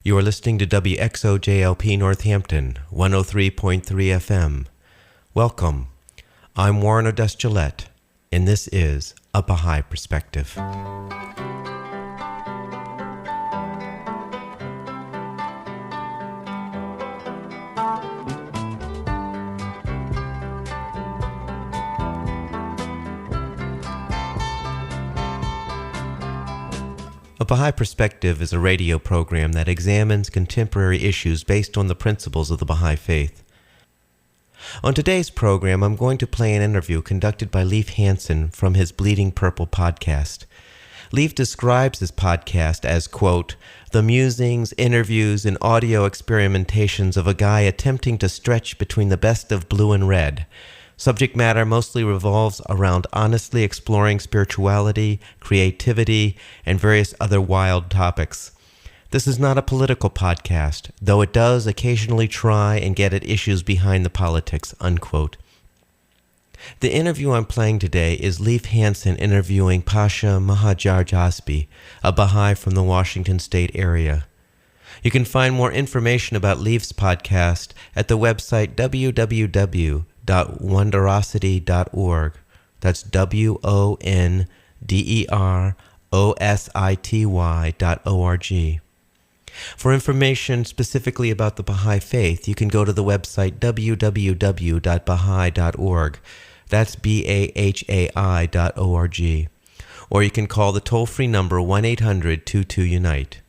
You are listening to WXOJLP Northampton, 103.3 FM. Welcome. I'm Warren Odess Gillette, and this is A Baha'i Perspective. A Baha'i Perspective is a radio program that examines contemporary issues based on the principles of the Baha'i Faith. On today's program, I'm going to play an interview conducted by Leaf Hanson from his Bleeding Purple podcast. Leaf describes his podcast as, quote, the musings, interviews, and audio experimentations of a guy attempting to stretch between the best of blue and red. Subject matter mostly revolves around honestly exploring spirituality, creativity, and various other wild topics. This is not a political podcast, though it does occasionally try and get at issues behind the politics, unquote. The interview I'm playing today is Leaf Hanson interviewing Pasha Mohajer Jasbi, a Baha'i from the Washington State area. You can find more information about Leaf's podcast at the website www.wonderosity.org. That's WONDEROSITY.org. For information specifically about the Baha'i Faith, you can go to the website www.baha'i.org. That's BAHAI.org. Or you can call the toll-free number 1-800-22-UNITE.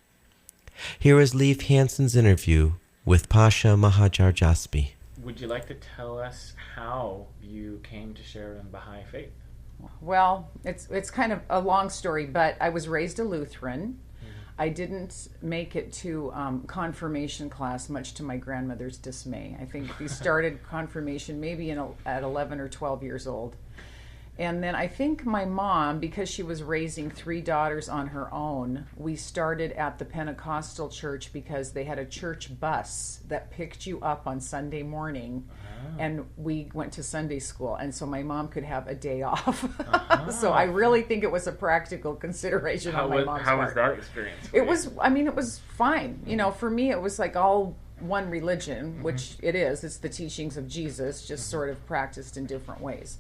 Here is Leaf Hanson's interview with Pasha Mohajer Jasbi. Would you like to tell us how you came to share in Baha'i Faith? Well, it's kind of a long story, but I was raised a Lutheran. I didn't make it to confirmation class, much to my grandmother's dismay. I think we started confirmation maybe at 11 or 12 years old. And then I think my mom, because she was raising 3 daughters on her own, we started at the Pentecostal church because they had a church bus that picked you up on Sunday morning. And we went to Sunday school, and so my mom could have a day off. So I really think it was a practical consideration on my mom's part. How was that experience? It was fine. You know, for me, it was like all one religion, which it is. It's the teachings of Jesus, just sort of practiced in different ways.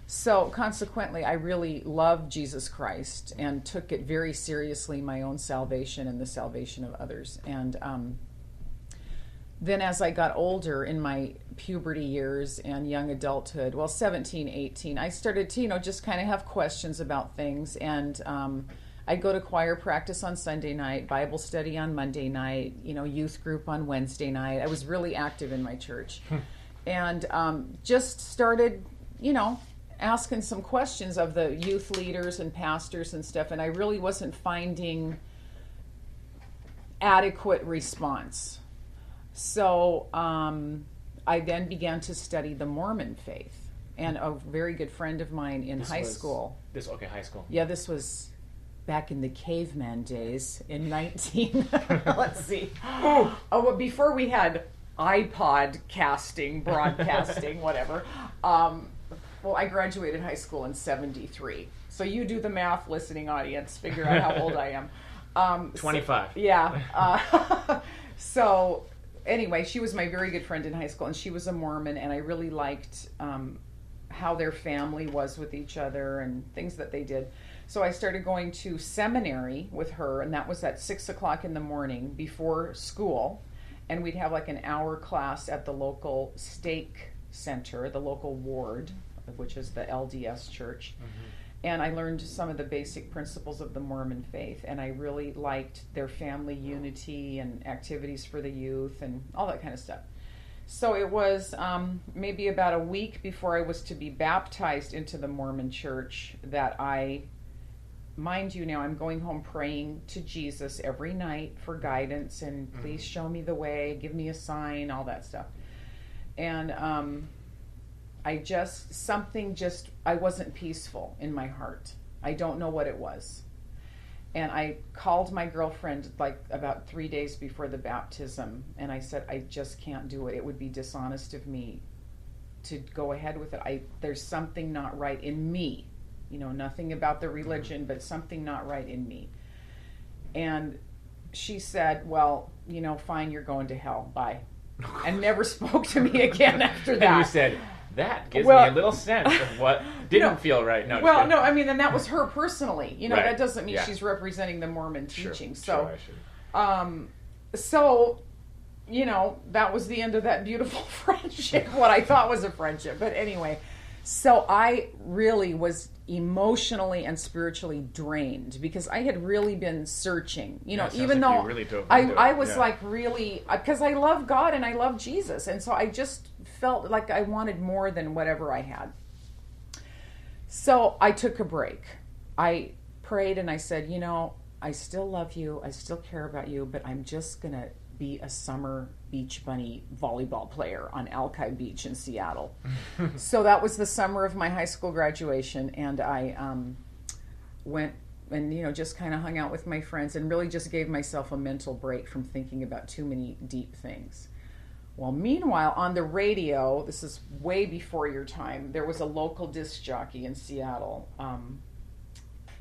So consequently, I really loved Jesus Christ and took it very seriously, my own salvation and the salvation of others. And then as I got older in my puberty years and young adulthood, 17, 18, I started to, just kind of have questions about things. And I'd go to choir practice on Sunday night, Bible study on Monday night, youth group on Wednesday night. I was really active in my church. And just started, asking some questions of the youth leaders and pastors and stuff. And I really wasn't finding adequate response. So I then began to study the Mormon faith, and a very good friend of mine in high school. High school. Yeah, this was back in the caveman days in 19. Let's see. Well, before we had iPod casting, broadcasting, whatever. Well, I graduated high school in 73. So you do the math, listening audience, figure out how old I am. 25. So anyway, she was my very good friend in high school, and she was a Mormon, and I really liked how their family was with each other and things that they did. So I started going to seminary with her, and that was at 6 o'clock in the morning before school, and we'd have like an hour class at the local stake center, the local ward, which is the LDS church. And I learned some of the basic principles of the Mormon faith, and I really liked their family unity and activities for the youth and all that kind of stuff. So it was maybe about a week before I was to be baptized into the Mormon church that mind you now, I'm going home praying to Jesus every night for guidance and please show me the way, give me a sign, all that stuff. And I wasn't peaceful in my heart. I don't know what it was. And I called my girlfriend like about 3 days before the baptism, and I said, I just can't do it. It would be dishonest of me to go ahead with it. There's something not right in me. Nothing about the religion, but something not right in me. And she said, well, fine, you're going to hell. Bye. And never spoke to me again after that. And you said, that gives me a little sense of what didn't feel right. No, well, no, I mean, and that was her personally. Right. That doesn't mean she's representing the Mormon teaching. Sure, So, that was the end of that beautiful friendship, what I thought was a friendship. But anyway, so I really was emotionally and spiritually drained because I had really been searching, even though really I was like really, because I love God and I love Jesus. And so I just felt like I wanted more than whatever I had. So I took a break. I prayed and I said, I still love you. I still care about you, but I'm just going to be a summer beach bunny volleyball player on Alki Beach in Seattle. So that was the summer of my high school graduation, and I went and just kind of hung out with my friends and really just gave myself a mental break from thinking about too many deep things. Well, meanwhile, on the radio, this is way before your time, there was a local disc jockey in Seattle.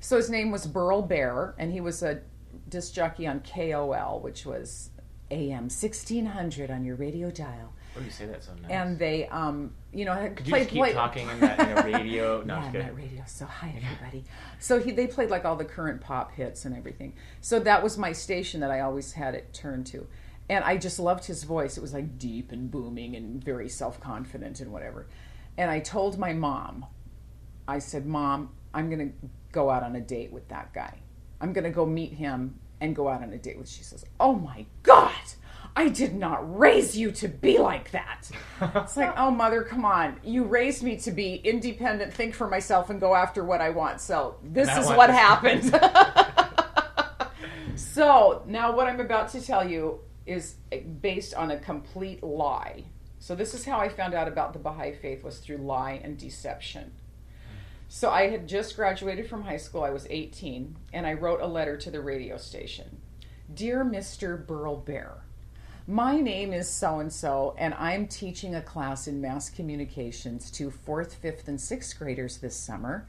So his name was Burl Bear, and he was a disc jockey on KOL, which was AM 1600 on your radio dial. Oh, you say that so nice. And they, Could you just keep talking in a radio? No, yeah, that radio. So hi, everybody. So they played like all the current pop hits and everything. So that was my station that I always had it turned to. And I just loved his voice. It was like deep and booming and very self-confident and whatever. And I told my mom, I said, Mom, I'm going to go out on a date with that guy. I'm going to go meet him and go out on a date with. She says, oh my God, I did not raise you to be like that. It's like, oh mother, come on. You raised me to be independent, think for myself, and go after what I want. So this is what happened. So now what I'm about to tell you is based on a complete lie. So this is how I found out about the Baha'i Faith, was through lie and deception. So I had just graduated from high school. I was 18, and I wrote a letter to the radio station. Dear Mr. Burl Bear, my name is so-and-so, and I'm teaching a class in mass communications to 4th, 5th, and 6th graders this summer.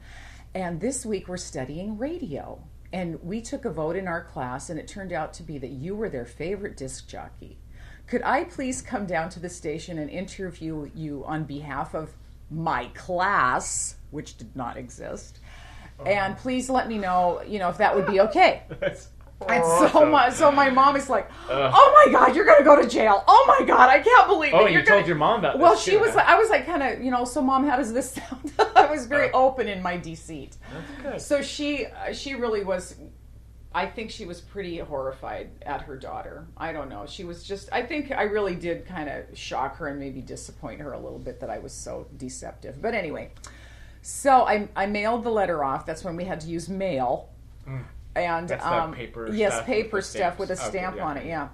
And this week we're studying radio. And we took a vote in our class, and it turned out to be that you were their favorite disc jockey. Could I please come down to the station and interview you on behalf of my class, which did not exist, and please let me know, if that would be okay. And so my mom is like, oh my God, you're going to go to jail. Oh my God, I can't believe it. Oh, you told your mom about this. Well, she was like, I was like kind of, so Mom, how does this sound? I was very open in my deceit. That's good. So she really was, I think she was pretty horrified at her daughter. I don't know. She was just, I think I really did kind of shock her and maybe disappoint her a little bit that I was so deceptive. But anyway, so I mailed the letter off. That's when we had to use mail. And that's the paper yes, paper stuff with a stamp on it, yeah.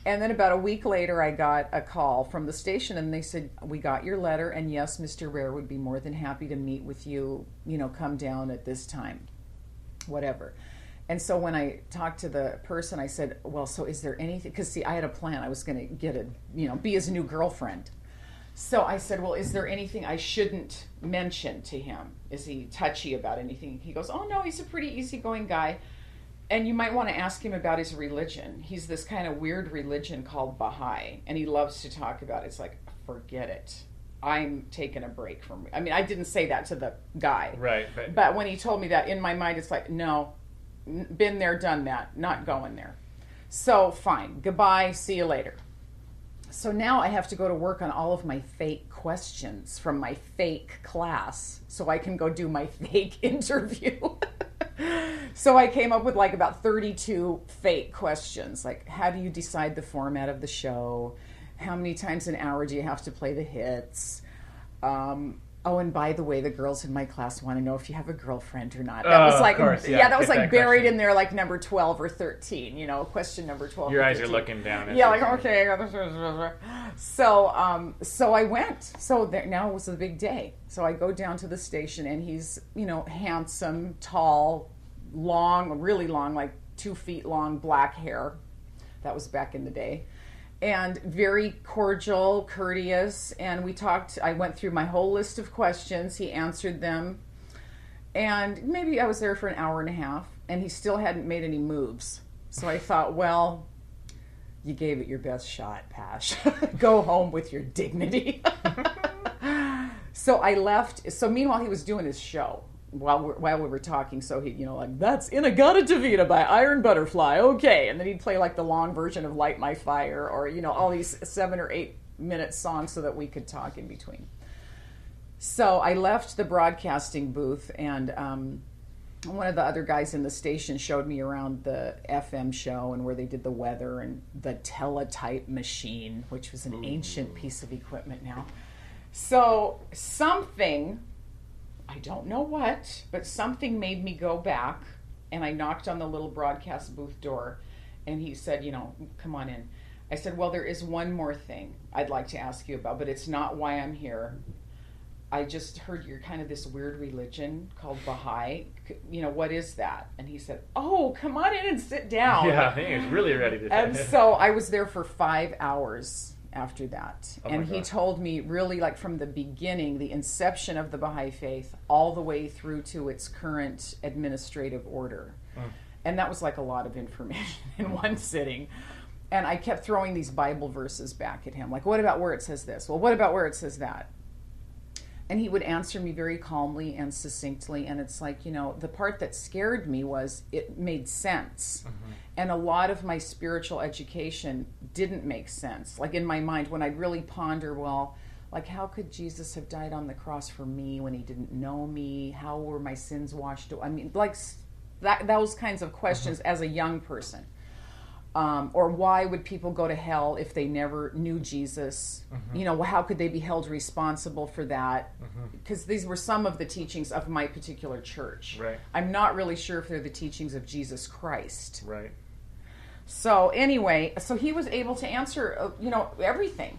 And then about a week later, I got a call from the station, and they said, we got your letter, and yes, Mr. Rare would be more than happy to meet with you, come down at this time, whatever. And so when I talked to the person, I said, well, so is there anything, because see, I had a plan. I was going to get be his new girlfriend. So I said, well, is there anything I shouldn't mention to him? Is he touchy about anything? He goes, oh no, he's a pretty easygoing guy. And you might want to ask him about his religion. He's this kind of weird religion called Baha'i, and he loves to talk about it. It's like, forget it. I'm taking a break from... I mean, I didn't say that to the guy. Right. But when he told me that, in my mind, it's like, no, been there, done that, not going there. So, fine. Goodbye. See you later. So now I have to go to work on all of my fake questions from my fake class so I can go do my fake interview. So I came up with like about 32 fake questions, like how do you decide the format of the show? How many times an hour do you have to play the hits? Oh, and by the way, the girls in my class want to know if you have a girlfriend or not. That was like, that was like buried in there, like number 12 or 13. Question number 12. Your eyes are looking down. Yeah, like okay. So I went. So now it was a big day. So I go down to the station, and he's handsome, tall, long, really long, like 2 feet long, black hair. That was back in the day. And very cordial, courteous, and we talked. I went through my whole list of questions. He answered them, and maybe I was there for an hour and a half, and he still hadn't made any moves. So I thought, well, You gave it your best shot, Pash. Go home with your dignity. So I left. So meanwhile, he was doing his show while we were talking. So he, like, that's Inagata Davida by Iron Butterfly. Okay. And then he'd play like the long version of Light My Fire, or, all these 7 or 8 minute songs so that we could talk in between. So I left the broadcasting booth, and one of the other guys in the station showed me around the FM show and where they did the weather and the teletype machine, which was an ancient piece of equipment now. So something, I don't know what, but something made me go back, and I knocked on the little broadcast booth door, and he said, come on in. I said, well, there is one more thing I'd like to ask you about, but it's not why I'm here. I just heard you're kind of this weird religion called Baha'i. What is that? And he said, oh, come on in and sit down. Yeah, I think he was really ready to. And so I was there for 5 hours after that. Oh, and he told me really, like, from the beginning, the inception of the Baha'i Faith, all the way through to its current administrative order. And that was like a lot of information in one sitting. And I kept throwing these Bible verses back at him. Like, what about where it says this? Well, what about where it says that? And he would answer me very calmly and succinctly. And it's like, the part that scared me was it made sense. Mm-hmm. And a lot of my spiritual education didn't make sense. Like, in my mind, when I'd really ponder, well, like, how could Jesus have died on the cross for me when he didn't know me? How were my sins washed away? I mean, like, those kinds of questions as a young person. Or why would people go to hell if they never knew Jesus? Mm-hmm. How could they be held responsible for that? Because these were some of the teachings of my particular church. Right. I'm not really sure if they're the teachings of Jesus Christ. Right. So anyway, so he was able to answer, everything.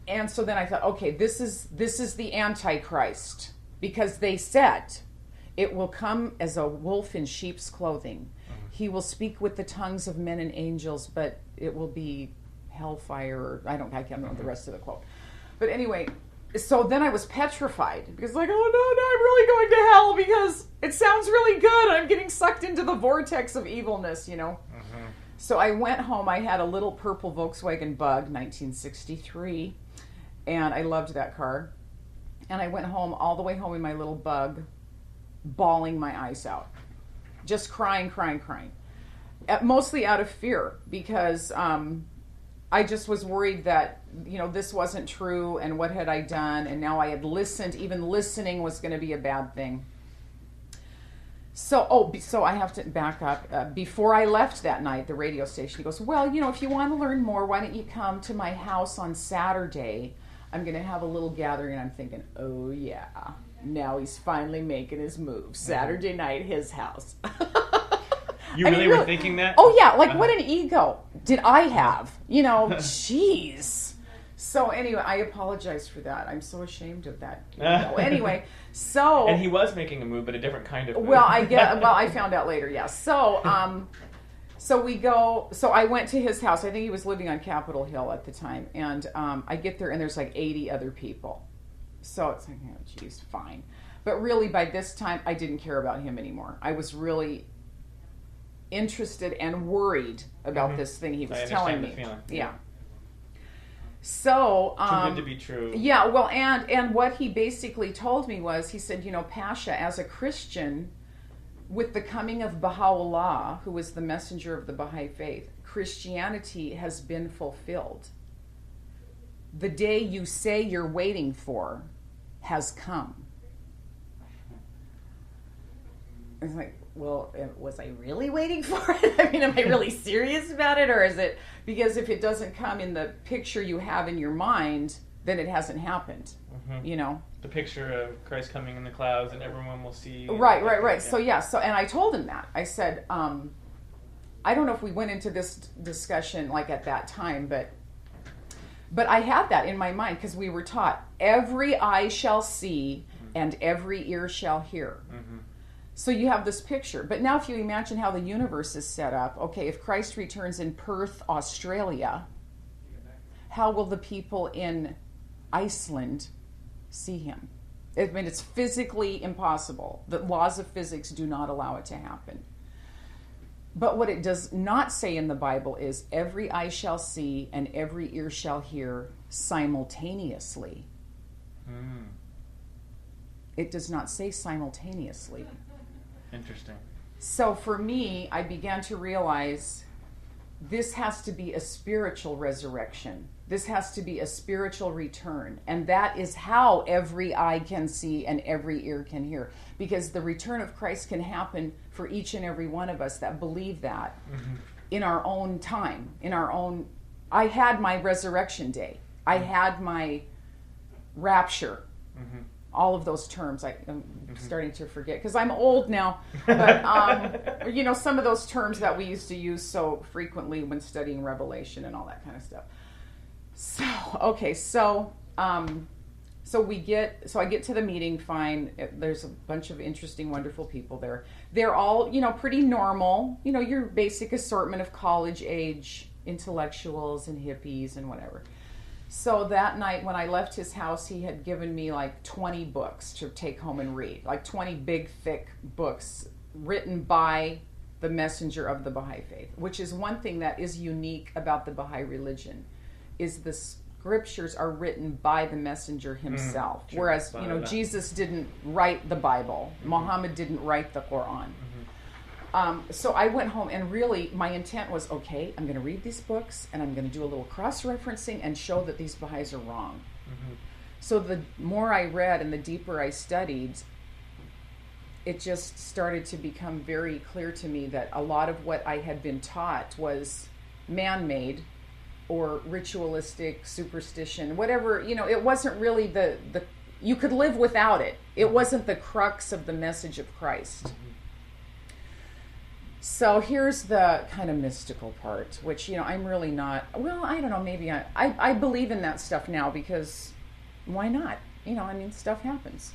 And so then I thought, okay, this is the Antichrist, because they said it will come as a wolf in sheep's clothing. He will speak with the tongues of men and angels, but it will be hellfire, or I can't remember the rest of the quote. But anyway, so then I was petrified, because like, oh no, I'm really going to hell because it sounds really good. I'm getting sucked into the vortex of evilness, So I went home. I had a little purple Volkswagen Bug, 1963, and I loved that car. And I went home, all the way home in my little Bug, bawling my eyes out. Just crying. Mostly out of fear, because I just was worried that, this wasn't true, and what had I done, and now I had listened. Even listening was going to be a bad thing. So I have to back up. Before I left that night, the radio station, he goes, well, if you want to learn more, why don't you come to my house on Saturday? I'm going to have a little gathering. And I'm thinking, oh yeah, now he's finally making his move. Saturday night, his house. You really were thinking that? Oh yeah, like what an ego did I have? Jeez. So anyway, I apologize for that. I'm so ashamed of that. Anyway, so and he was making a move, but a different kind of move. Well, I found out later. Yeah. So so we go. So I went to his house. I think he was living on Capitol Hill at the time, and I get there and there's like 80 other people. So it's like, oh, geez, fine. But really, by this time, I didn't care about him anymore. I was really interested and worried about this thing he was telling me. Yeah. So too good to be true. Yeah, well, and what he basically told me was, he said, Pasha, as a Christian, with the coming of Baha'u'llah, who was the messenger of the Baha'i Faith, Christianity has been fulfilled. The day you say you're waiting for has come. It's like, well, was I really waiting for it? I mean, am I really serious about it? Or is it, because if it doesn't come in the picture you have in your mind, then it hasn't happened, The picture of Christ coming in the clouds and everyone will see. Right. Yeah. So, and I told him that. I said, I don't know if we went into this discussion like at that time, but I had that in my mind, because we were taught, every eye shall see and every ear shall hear. Mm-hmm. So you have this picture. But now if you imagine how the universe is set up, okay, if Christ returns in Perth, Australia, how will the people in Iceland see him? I mean, it's physically impossible. The laws of physics do not allow it to happen. But what it does not say in the Bible is every eye shall see and every ear shall hear simultaneously. It does not say simultaneously. Interesting. So for me, I began to realize this has to be a spiritual resurrection. This has to be a spiritual return. And that is how every eye can see and every ear can hear. Because the return of Christ can happen for each and every one of us that believe that in our own time, in our own... I had my resurrection day. I had my rapture. All of those terms I'm starting to forget because I'm old now. But, you know, some of those terms that we used to use so frequently when studying Revelation and all that kind of stuff. So, okay, so I get to the meeting fine. There's a bunch of interesting, wonderful people there. They're all, you know, pretty normal. You know, your basic assortment of college age intellectuals and hippies and whatever. So that night when I left his house, he had given me like 20 books to take home and read. Like 20 big, thick books written by the messenger of the Baha'i Faith, which is one thing that is unique about the Baha'i religion, is the scriptures are written by the messenger himself. Whereas, you know, Jesus didn't write the Bible. Muhammad didn't write the Quran. So I went home and really my intent was, okay, I'm going to read these books and I'm going to do a little cross-referencing and show that these Baha'is are wrong. So the more I read and the deeper I studied, it just started to become very clear to me that a lot of what I had been taught was man-made or ritualistic, superstition, whatever. You know, it wasn't really the you could live without it. It wasn't the crux of the message of Christ. So here's the kind of mystical part, which, you know, I'm really not, well, I don't know, maybe I believe in that stuff now because why not? You know, I mean, stuff happens.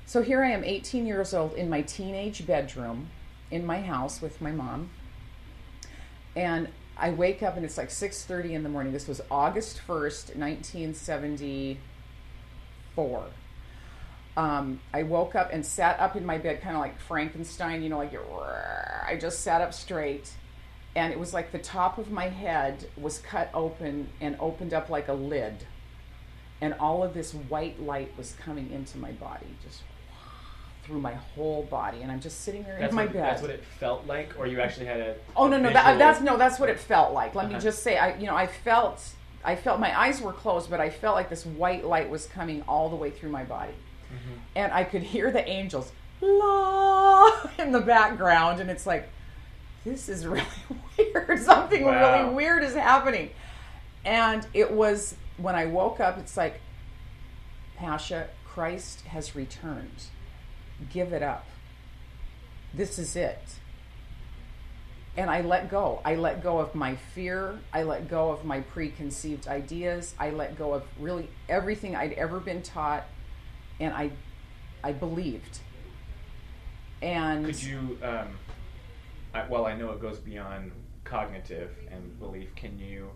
So here I am, 18 years old, in my teenage bedroom in my house with my mom. And I wake up and it's like 6:30 in the morning. This was August 1st, 1974. I woke up and sat up in my bed, kind of like Frankenstein, you know, like I just sat up straight, and it was like the top of my head was cut open and opened up like a lid, and all of this white light was coming into my body, just through my whole body, and I'm just sitting there in my bed. That's what it felt like, or you actually had a... Oh, no, that's what it felt like. Let me just say, I felt my eyes were closed, but I felt like this white light was coming all the way through my body. And I could hear the angels, la, in the background, and it's like, this is really weird. Something really weird is happening. And it was, when I woke up, it's like, Pasha, Christ has returned. Give it up. This is it. And I let go. I let go of my fear. I let go of my preconceived ideas. I let go of really everything I'd ever been taught. And I believed. And could you, well, I know it goes beyond cognitive and belief. Can you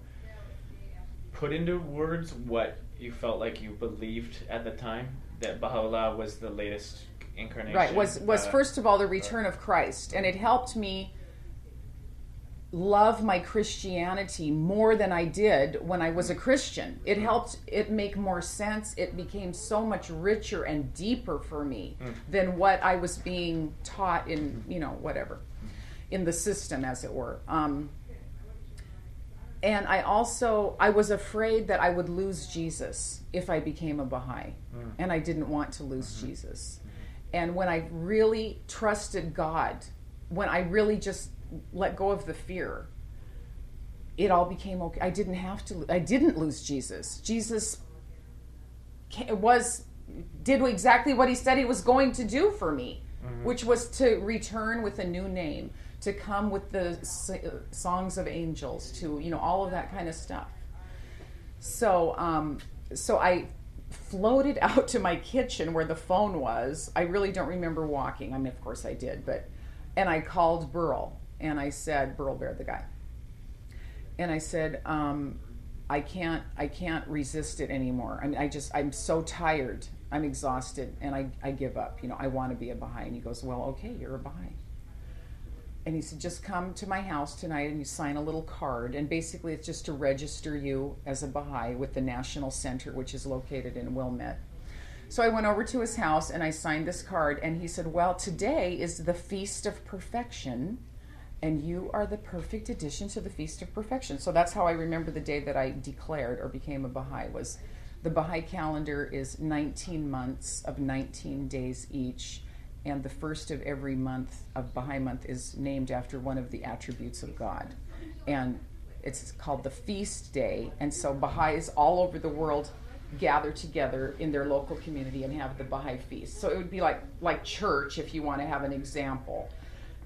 put into words what you felt like you believed at the time? That Baha'u'llah was the latest incarnation? Right, was first of all the return of Christ. And it helped me love my Christianity more than I did when I was a Christian. It helped it make more sense. It became so much richer and deeper for me than what I was being taught in, you know, whatever, in the system, as it were. And I was afraid that I would lose Jesus if I became a Baha'i. And I didn't want to lose Jesus. And when I really trusted God, when I really just let go of the fear, it all became okay. I didn't lose Jesus. Jesus did exactly what he said he was going to do for me, which was to return with a new name, to come with the songs of angels, to, you know, all of that kind of stuff. So I floated out to my kitchen where the phone was. I really don't remember walking. I mean, of course I did, and I called Burl. And I said, Burl Bear, the guy. And I said, I can't resist it anymore. I mean, I'm so tired. I'm exhausted, and I give up. You know, I want to be a Baha'i. And he goes, well, okay, you're a Baha'i. And he said, just come to my house tonight and you sign a little card. And basically it's just to register you as a Baha'i with the National Center, which is located in Wilmette. So I went over to his house and I signed this card. And he said, well, today is the Feast of Perfection. And you are the perfect addition to the Feast of Perfection. So that's how I remember the day that I declared or became a Baha'i. Was the Baha'i calendar is 19 months of 19 days each. And the first of every month of Baha'i month is named after one of the attributes of God. And it's called the feast day. And so Baha'is all over the world gather together in their local community and have the Baha'i feast. So it would be like church, if you want to have an example.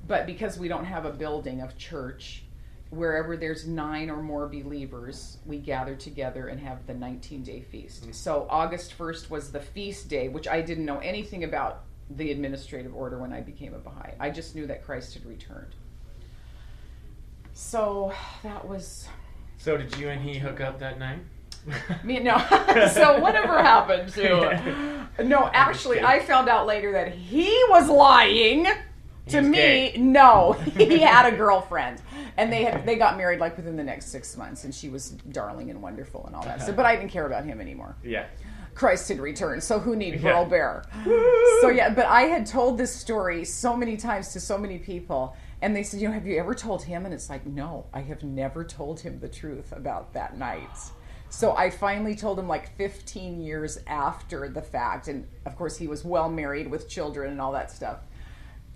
But because we don't have a building of church, wherever there's 9 or more believers, we gather together and have the 19-day feast. Mm-hmm. So August 1st was the feast day, which I didn't know anything about the administrative order when I became a Baha'i. I just knew that Christ had returned. So that was... So did you and he hook up that night? No. So whatever happened to... No, actually, I found out later that he was lying to me. Gay. No, he had a girlfriend. And they got married like within the next 6 months. And she was darling and wonderful and all that. So, but I didn't care about him anymore. Yeah. Christ had returned, so who need Burl Bear? So yeah, but I had told this story so many times to so many people, and they said, have you ever told him? And it's like, no, I have never told him the truth about that night. So I finally told him like 15 years after the fact, and of course he was well married with children and all that stuff.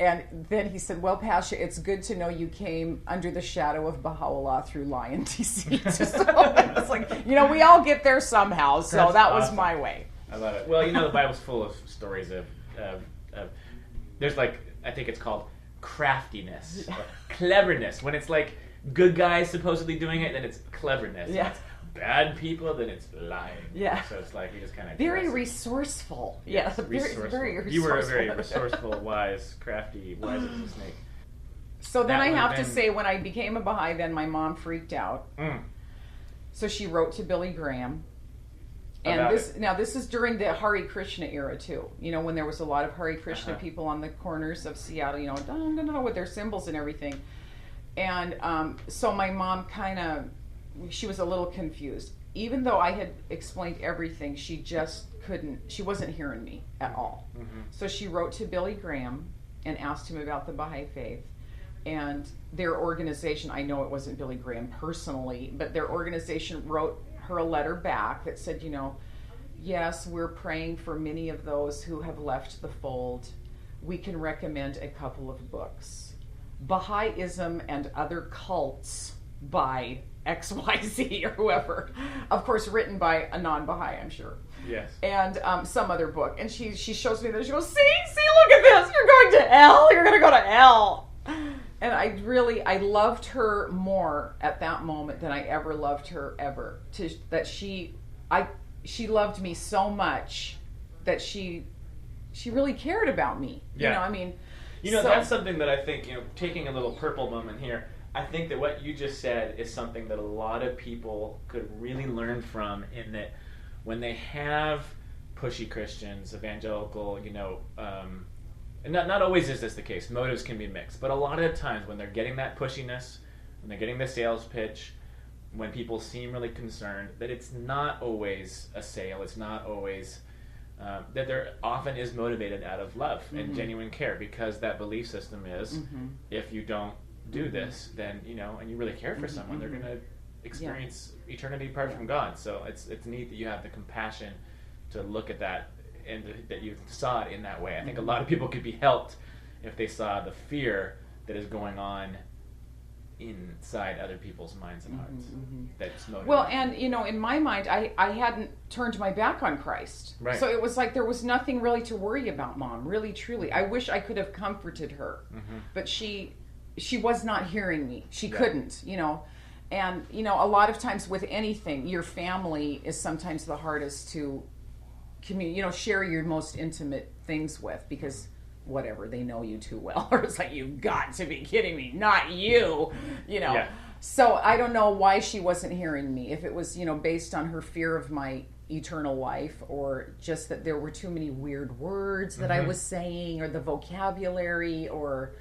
And then he said, well, Pasha, it's good to know you came under the shadow of Baha'u'llah through lie and deceit. So it's like, we all get there somehow. So That's that awesome. was my way. I love it. Well, the Bible's full of stories of there's I think it's called craftiness, or cleverness. When it's like good guys supposedly doing it, then it's cleverness. Yeah. When it's bad people, then it's lying. Yeah. So it's like you just kind of very resourceful. Yes, Very resourceful. You were a very resourceful, wise, crafty, wise as a snake. So then I have to say, when I became a Baha'i, then my mom freaked out. So she wrote to Billy Graham. And this is during the Hare Krishna era too. When there was a lot of Hare Krishna people on the corners of Seattle, with their symbols and everything. And so my mom she was a little confused. Even though I had explained everything, she wasn't hearing me at all. Mm-hmm. So she wrote to Billy Graham and asked him about the Baha'i Faith. And their organization, I know it wasn't Billy Graham personally, but their organization wrote her a letter back that said, yes, we're praying for many of those who have left the fold. We can recommend a couple of books. Baha'ism and Other Cults by XYZ or whoever. Of course, written by a non-Baha'i, I'm sure. Yes. And some other book. And she shows me that. She goes, see, look at this. You're going to hell. You're going to go to hell. And I loved her more at that moment than I ever loved her ever. She loved me so much that she really cared about me. Yeah. So, that's something that I think, taking a little purple moment here, I think that what you just said is something that a lot of people could really learn from, in that when they have pushy Christians, evangelical, and not always is this the case. Motives can be mixed. But a lot of times when they're getting that pushiness, when they're getting the sales pitch, when people seem really concerned, that it's not always a sale. It's not always... that there often is motivated out of love and genuine care, because that belief system is, if you don't do this, then, and you really care for someone, they're going to experience eternity apart from God. So it's neat that you have the compassion to look at that, and that you saw it in that way. I think a lot of people could be helped if they saw the fear that is going on inside other people's minds and hearts. That's motivating. Well, and in my mind, I hadn't turned my back on Christ. Right. So it was like there was nothing really to worry about, Mom, really, truly. I wish I could have comforted her, but she was not hearing me. She couldn't, And, a lot of times with anything, your family is sometimes the hardest to share your most intimate things with, because whatever, they know you too well. Or it's like, you've got to be kidding me, not you, Yeah. So I don't know why she wasn't hearing me. If it was, based on her fear of my eternal life, or just that there were too many weird words that I was saying, or the vocabulary, or,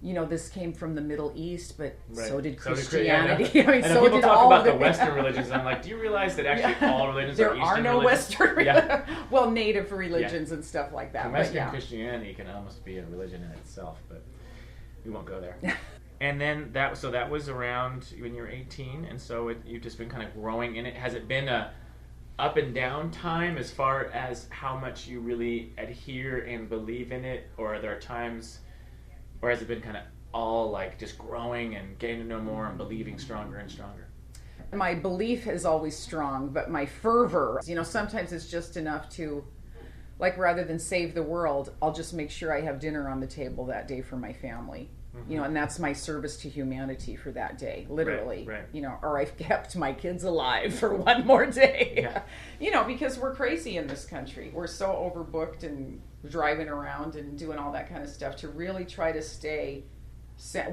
this came from the Middle East, but Right. so did So did Christianity. I mean, and so people did talk all about of the it. Western religions, and I'm like, do you realize that actually all religions there are are Eastern no religions? Western Yeah. well, native religions and stuff like that. And But Western yeah. Christianity can almost be a religion in itself, but we won't go there. And then that was around when you were 18, and so you've just been kind of growing in it. Has it been a up and down time as far as how much you really adhere and believe in it, or are there times, or has it been kind of all like just growing and getting to know more and believing stronger and stronger? My belief is always strong, but my fervor, sometimes it's just enough to, like, rather than save the world, I'll just make sure I have dinner on the table that day for my family. And that's my service to humanity for that day, literally. Right. Or I've kept my kids alive for one more day. Because we're crazy in this country. We're so overbooked and driving around and doing all that kind of stuff to really try to stay.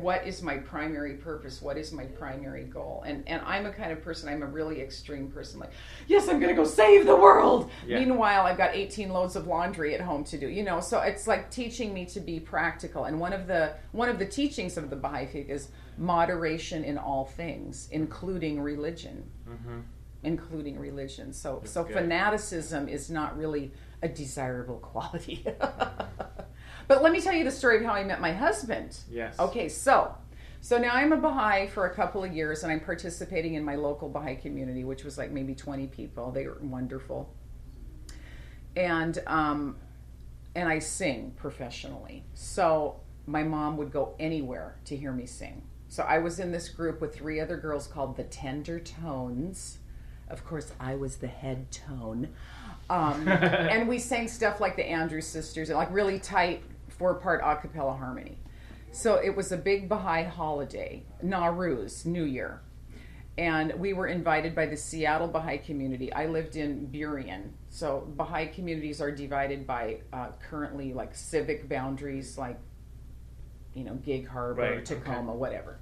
What is my primary purpose? What is my primary goal? And I'm a kind of person, I'm a really extreme person. Like, yes, I'm going to go save the world. Yeah. Meanwhile, I've got 18 loads of laundry at home to do. So it's like teaching me to be practical. And one of the teachings of the Baha'i Faith is moderation in all things, including religion. Including religion. So fanaticism is not really a desirable quality. But let me tell you the story of how I met my husband. Yes. Okay, so now I'm a Baha'i for a couple of years, and I'm participating in my local Baha'i community, which was like maybe 20 people. They were wonderful. And I sing professionally. So my mom would go anywhere to hear me sing. So I was in this group with 3 other girls called the Tender Tones. Of course, I was the head tone. And we sang stuff like the Andrews Sisters, and like really tight 4-part a cappella harmony. So it was a big Baha'i holiday, Nowruz, New Year. And we were invited by the Seattle Baha'i community. I lived in Burien. So Baha'i communities are divided by currently like civic boundaries, like, Gig Harbor, Tacoma, whatever.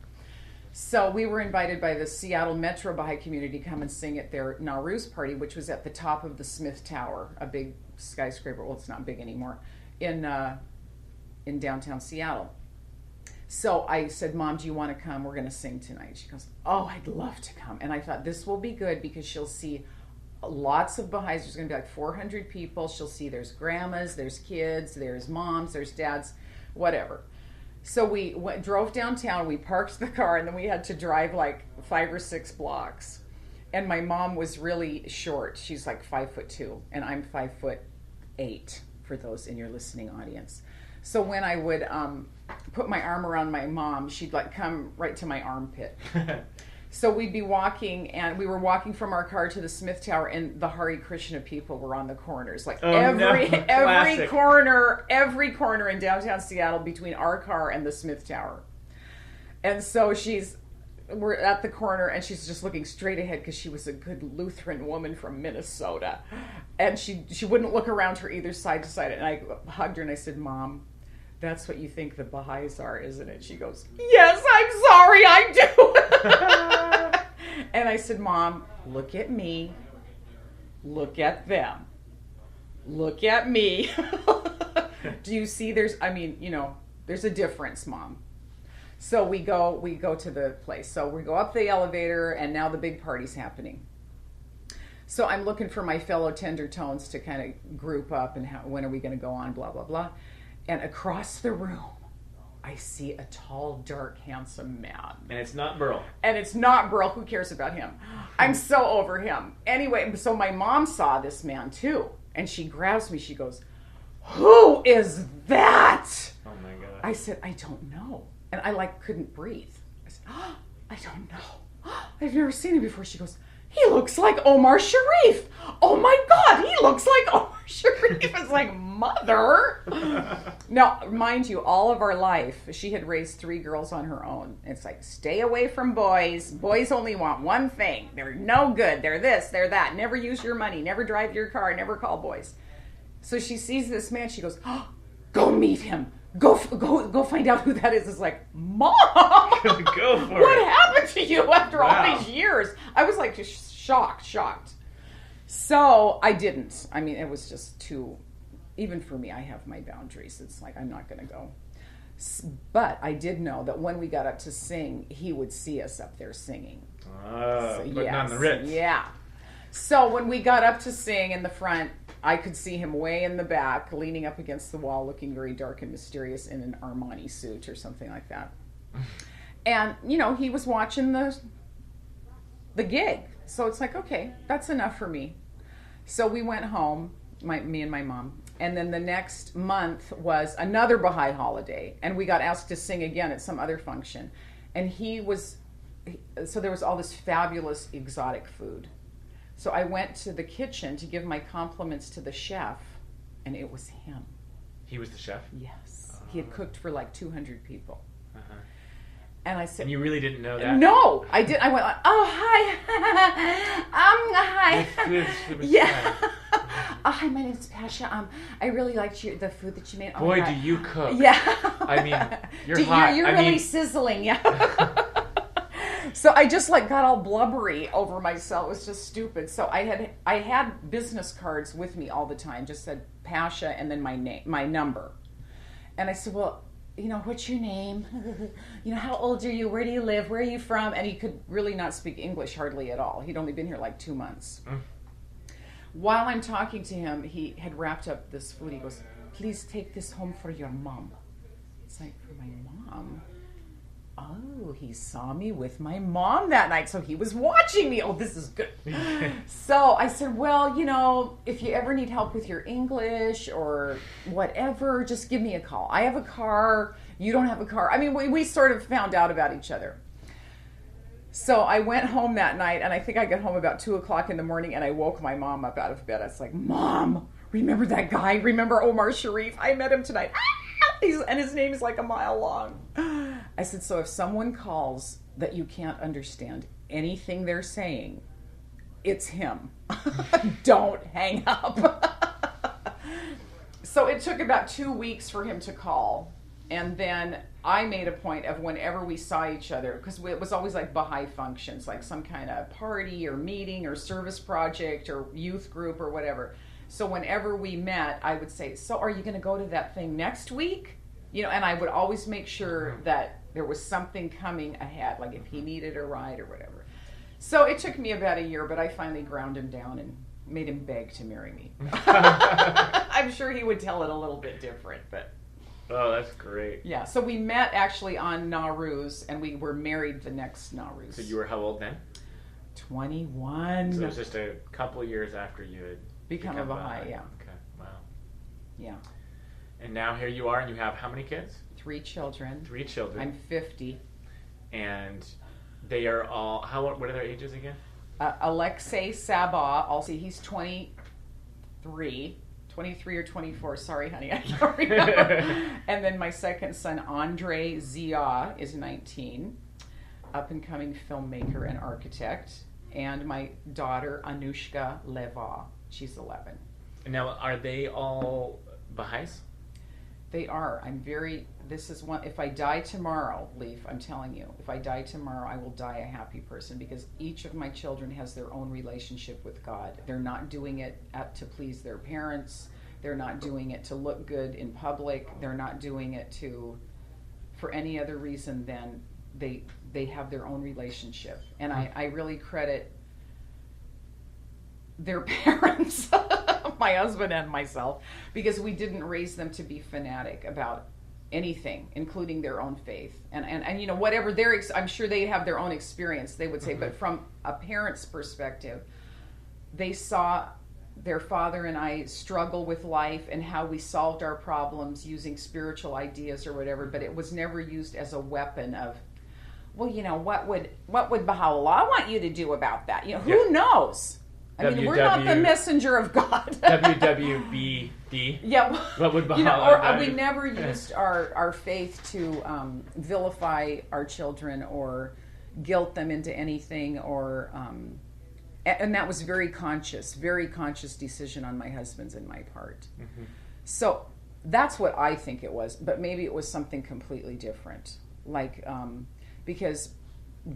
So we were invited by the Seattle Metro Baha'i community to come and sing at their Nowruz party, which was at the top of the Smith Tower, a big skyscraper. Well, it's not big anymore, in downtown Seattle. So I said, Mom, do you want to come? We're going to sing tonight. She goes, oh, I'd love to come. And I thought, this will be good because she'll see lots of Baha'is. There's going to be like 400 people. She'll see there's grandmas, there's kids, there's moms, there's dads, whatever. So we drove downtown, we parked the car, and then we had to drive like 5 or 6 blocks. And my mom was really short. She's like 5'2", and I'm 5'8", for those in your listening audience. So when I would put my arm around my mom, she'd like come right to my armpit. So we'd be walking, and we were walking from our car to the Smith Tower, and the Hare Krishna people were on the corners. Like every corner in downtown Seattle between our car and the Smith Tower. And so we're at the corner, and she's just looking straight ahead because she was a good Lutheran woman from Minnesota. And she wouldn't look around her either side to side. And I hugged her and I said, Mom, that's what you think the Baha'is are, isn't it? She goes, yes, I'm sorry, I do. And I said, Mom, look at me. Look at them. Look at me. Do you see there's a difference, Mom. So we go to the place. So we go up the elevator, and now the big party's happening. So I'm looking for my fellow tender tones to kind of group up, and when are we going to go on, blah, blah, blah. And across the room, I see a tall, dark, handsome man. And it's not Burl. Who cares about him? I'm so over him. Anyway, so my mom saw this man too. And she grabs me. She goes, who is that? Oh my God. I said, I don't know. And I couldn't breathe. I said, oh, I don't know. I've never seen him before. She goes, he looks like Omar Sharif. Oh my God, he looks like Omar Sharif. It's like, mother. Now, mind you, all of our life, she had raised 3 girls on her own. It's like, stay away from boys. Boys only want one thing. They're no good. They're this, they're that. Never use your money. Never drive your car. Never call boys. So she sees this man. She goes, oh, go meet him. Go find out who that is. It's like, Mom, go for it. What happened to you after all these years? I was like just shocked. So I didn't. I mean, it was just too, even for me, I have my boundaries. It's like, I'm not going to go. But I did know that when we got up to sing, he would see us up there singing. But not in the Ritz. Yeah. So when we got up to sing in the front, I could see him way in the back, leaning up against the wall, looking very dark and mysterious in an Armani suit or something like that. And, he was watching the gig. So it's like, okay, that's enough for me. So we went home, me and my mom. And then the next month was another Baha'i holiday. And we got asked to sing again at some other function. And so there was all this fabulous exotic food. So I went to the kitchen to give my compliments to the chef, and it was him. He was the chef? Yes. He had cooked for like 200 people. And I said... And you really didn't know that? No! I did. I went like, oh, hi. Hi. Yeah. Oh, hi, my name's Pasha. I really liked the food that you made. Oh, boy, do you cook. Yeah. I mean, you're hot. You're really sizzling, yeah. So I just got all blubbery over myself. It was just stupid. So I had business cards with me all the time. Just said Pasha and then my name, my number. And I said, well, what's your name? How old are you? Where do you live? Where are you from? And he could really not speak English hardly at all. He'd only been here like 2 months. While I'm talking to him, he had wrapped up this food. He goes, please take this home for your mom. It's like, for my mom? Oh, he saw me with my mom that night, so he was watching me. Oh, this is good. So I said, well, if you ever need help with your English or whatever, just give me a call. I have a car. You don't have a car. I mean, we sort of found out about each other. So I went home that night, and I think I got home about 2 o'clock in the morning, and I woke my mom up out of bed. I was like, Mom, remember that guy? Remember Omar Sharif? I met him tonight. And his name is like a mile long. I said, so if someone calls that you can't understand anything they're saying, it's him. Don't hang up. So it took about 2 weeks for him to call. And then I made a point of whenever we saw each other, because it was always like Baha'i functions, like some kind of party or meeting or service project or youth group or whatever. So whenever we met, I would say, so are you going to go to that thing next week? And I would always make sure that there was something coming ahead, like if he needed a ride or whatever. So it took me about a year, but I finally ground him down and made him beg to marry me. I'm sure he would tell it a little bit different, but... Oh, that's great. Yeah, so we met actually on Nowruz, and we were married the next Nowruz. So you were how old then? 21. So it was just a couple years after you had become a Baha'i, yeah. Okay, wow. Yeah. And now here you are, and you have how many kids? 3 children. 3 children. I'm 50. And they are all, what are their ages again? Alexei Sabah, also he's 23 or 24, sorry honey, I can't remember. And then my second son, Andre Zia, is 19, up and coming filmmaker and architect. And my daughter, Anushka Leva, she's 11. And now, are they all Baha'is? They are. This is one, if I die tomorrow, Leaf, I'm telling you, if I die tomorrow, I will die a happy person, because each of my children has their own relationship with God. They're not doing it to please their parents. They're not doing it to look good in public. They're not doing it for any other reason than they have their own relationship. And I really credit their parents, my husband and myself, because we didn't raise them to be fanatic about anything, including their own faith. And whatever I'm sure they have their own experience, they would say, but from a parent's perspective, they saw their father and I struggle with life and how we solved our problems using spiritual ideas or whatever, but it was never used as a weapon of, well, what would Baha'u'llah want you to do about that? Who knows? I mean, we're not the messenger of God. WWBD. Yeah. What would Baha'u'llah we never used our faith to vilify our children or guilt them into anything, or and that was very conscious decision on my husband's and my part. Mm-hmm. So that's what I think it was, but maybe it was something completely different, like because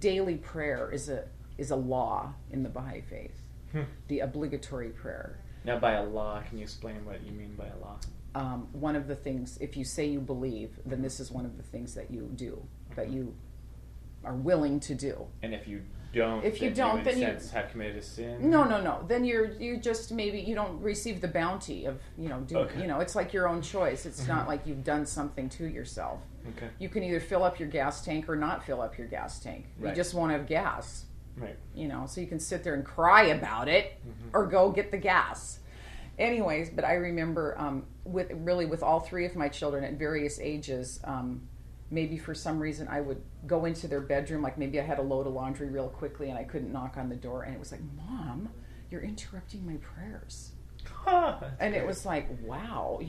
daily prayer is a law in the Baha'i Faith. The obligatory prayer. Now, by a law, can you explain what you mean by a law? one of the things, if you say you believe, then this is one of the things that you do, that you are willing to do. And if you don't, If you then don't, you, then in a you- sense, have committed a sin? No. Then you just maybe you don't receive the bounty of Okay. it's like your own choice. It's not like you've done something to yourself. Okay. You can either fill up your gas tank or not fill up your gas tank. You Right. just won't have gas. Right. So you can sit there and cry about it or go get the gas. Anyways, but I remember with all three of my children at various ages, maybe for some reason I would go into their bedroom, like maybe I had a load of laundry real quickly and I couldn't knock on the door, and it was like, Mom, you're interrupting my prayers. And it was like, wow,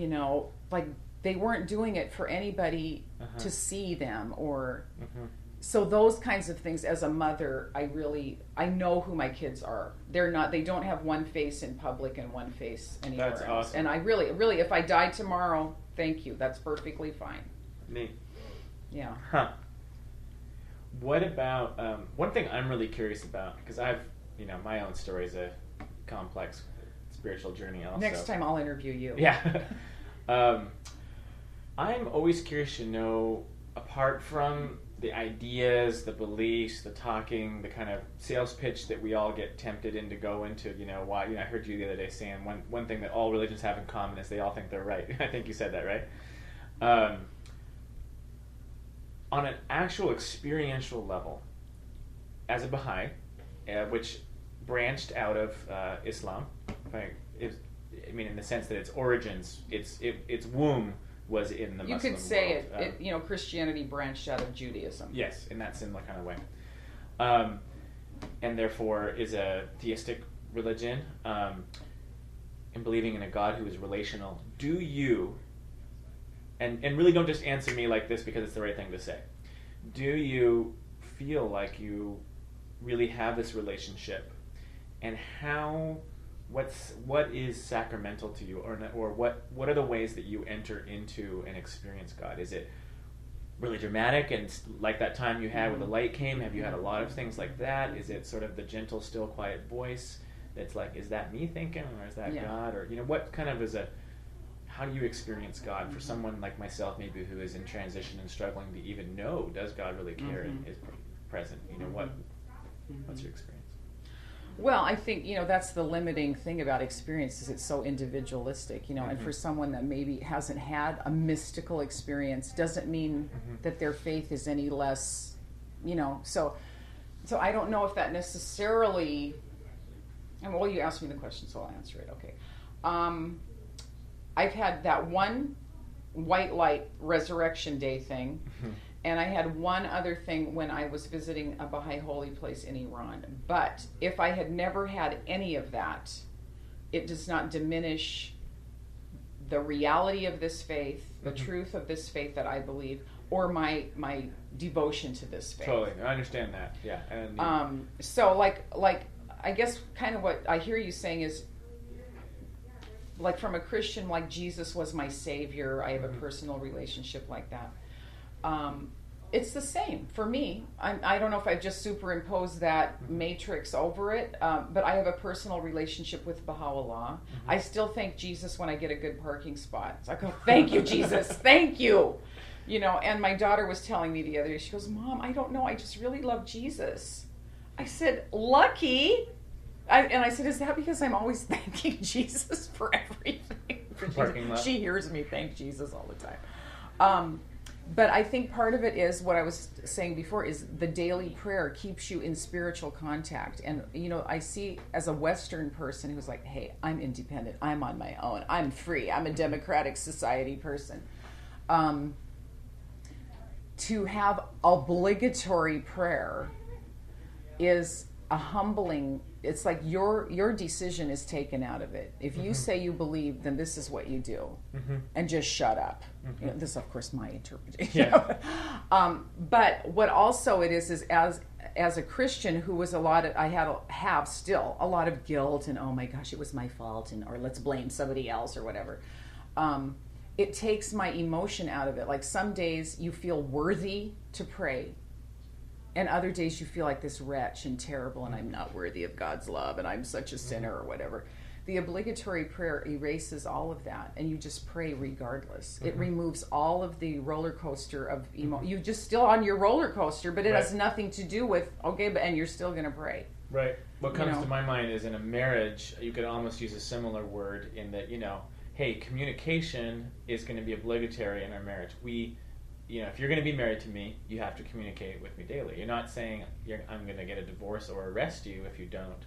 like they weren't doing it for anybody to see them or... So those kinds of things, as a mother, I know who my kids are. They don't have one face in public and one face anywhere That's else. awesome. And I really, if I died tomorrow, thank you. That's perfectly fine. Neat. Yeah. Huh. What about, one thing I'm really curious about, because I've, my own story is a complex spiritual journey also. Next time I'll interview you. Yeah. I'm always curious to know, apart from the ideas, the beliefs, the talking, the kind of sales pitch that we all get tempted into go into, why, I heard you the other day saying one thing that all religions have in common is they all think they're right. I think you said that, right? On an actual experiential level, as a Baha'i, which branched out of Islam, in the sense that its origins, its womb was in the You Muslim could say world. Christianity branched out of Judaism. Yes, in that similar kind of way. And therefore is a theistic religion, and believing in a God who is relational. Do you, and really don't just answer me like this because it's the right thing to say, do you feel like you really have this relationship? And what is sacramental to you, or what are the ways that you enter into and experience God? Is it really dramatic and like that time you had when the light came? Have you had a lot of things like that? Is it sort of the gentle, still, quiet voice that's like, is that me thinking, or is that God? Or what kind of how do you experience God for someone like myself, maybe who is in transition and struggling to even know, does God really care and is present? What's your experience? Well, I think, that's the limiting thing about experience is it's so individualistic, and for someone that maybe hasn't had a mystical experience doesn't mean that their faith is any less, so I don't know if that necessarily, well, you asked me the question, so I'll answer it. Okay. I've had that one white light resurrection day thing. And I had one other thing when I was visiting a Baha'i holy place in Iran. But if I had never had any of that, it does not diminish the reality of this faith, the truth of this faith that I believe, or my devotion to this faith. Totally, I understand that. Yeah. And so like I guess kind of what I hear you saying is, like, from a Christian, like Jesus was my savior. I have a personal relationship like that. It's the same for me. I don't know if I've just superimposed that matrix over it, but I have a personal relationship with Baha'u'llah. I still thank Jesus when I get a good parking spot. So I go, thank you, Jesus, thank you. And my daughter was telling me the other day, she goes, Mom, I don't know, I just really love Jesus. I said, lucky. And I said, is that because I'm always thanking Jesus for everything? Parking lot. She hears me thank Jesus all the time. But I think part of it is what I was saying before is the daily prayer keeps you in spiritual contact. And, I see as a Western person who's like, hey, I'm independent. I'm on my own. I'm free. I'm a democratic society person. To have obligatory prayer is a humbling. It's like your decision is taken out of it. If you say you believe, then this is what you do, and just shut up. This is, of course, my interpretation. Yeah. But what also it is as a Christian who was I have still a lot of guilt and, oh my gosh, it was my fault, or let's blame somebody else or whatever. It takes my emotion out of it. Like some days you feel worthy to pray. And other days you feel like this wretch and terrible and I'm not worthy of God's love and I'm such a sinner or whatever. The obligatory prayer erases all of that, and you just pray regardless. It removes all of the roller coaster of You just still on your roller coaster, but it has nothing to do with and you're still going to pray. Right. What comes to my mind is in a marriage, you could almost use a similar word in that, hey, communication is going to be obligatory in our marriage. If you're going to be married to me, you have to communicate with me daily. You're not saying I'm going to get a divorce or arrest you if you don't.